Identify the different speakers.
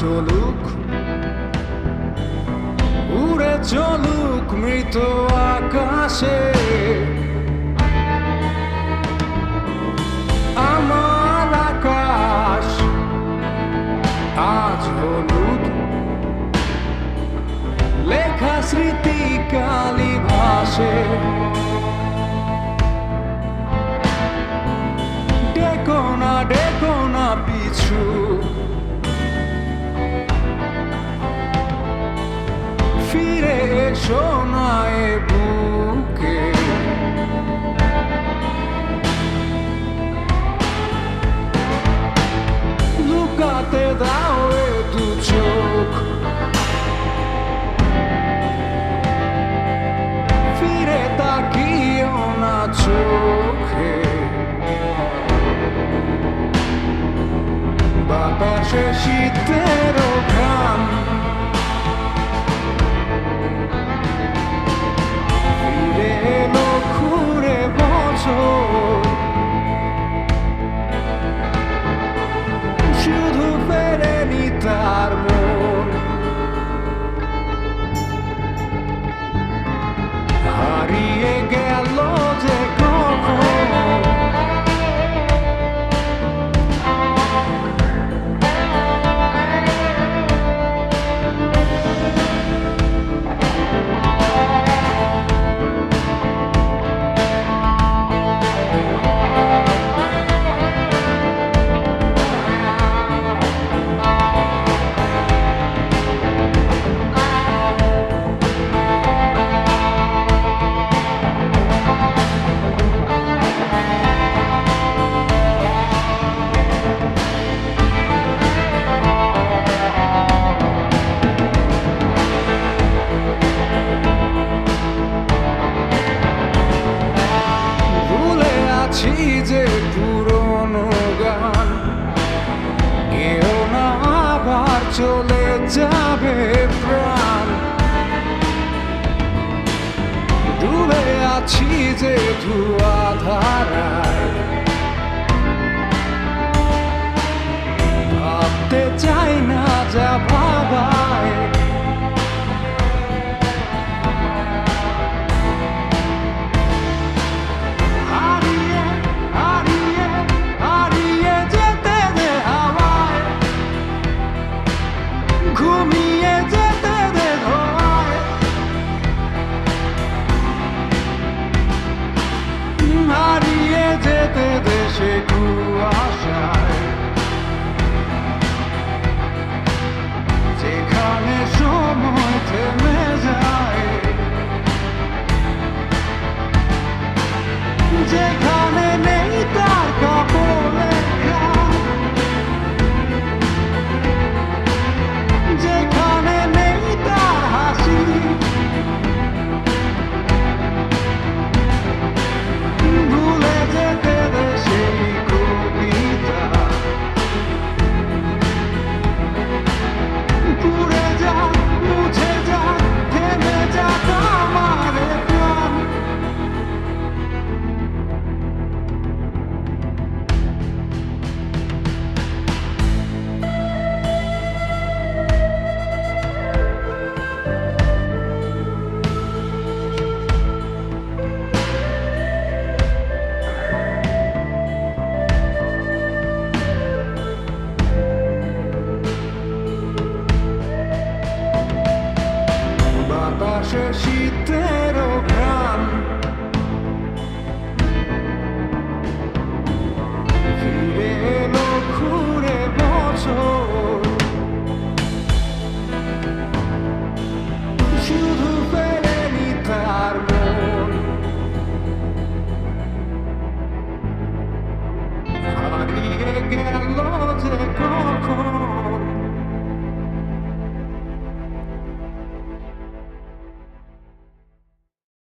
Speaker 1: চলুক, উড়ে চলুক মৃত আকাশে, আমার আকাশ আজ হলুদ, লেখা স্মৃতি কালি ভাসে। ডেকো না পিছু, ফিরে এসো না এ বুকে, লুকাতে দাও এ দু চোখ, ফিরে তাকিও না চোখে। বাতাসে শীতের ঘ্রাণ, ফিরে এলো ঘুরে বছর, শুধু ফেরেনি তার মন। হারিয়ে গেল যে কখন, যে পুরনো গান, কেউ না আবার চলে যাবে প্রাণ। ডুবে আছি যে ধোঁয়া ধারায়, ভাবতে চাই না যা ভাবায়। ঘুমিয়ে যেতে দে ধোঁয়ায়, হারিয়ে যেতে দে সে কুয়াশায়, যেখানে সময় থেমে যায়, যেখানে নেই তার কাপড় লেখা, যেখানে নেই তার হাসি, ভুলে যেতে দে সেই কবিতা, পুড়ে যা মুছে যা থেমে যা আমার প্রাণ। বাতাসে শীতের ঘ্রাণ, ফিরে এলো ঘুরে বছর, শুধু ফেরেনি তার মন। হারিয়ে গেল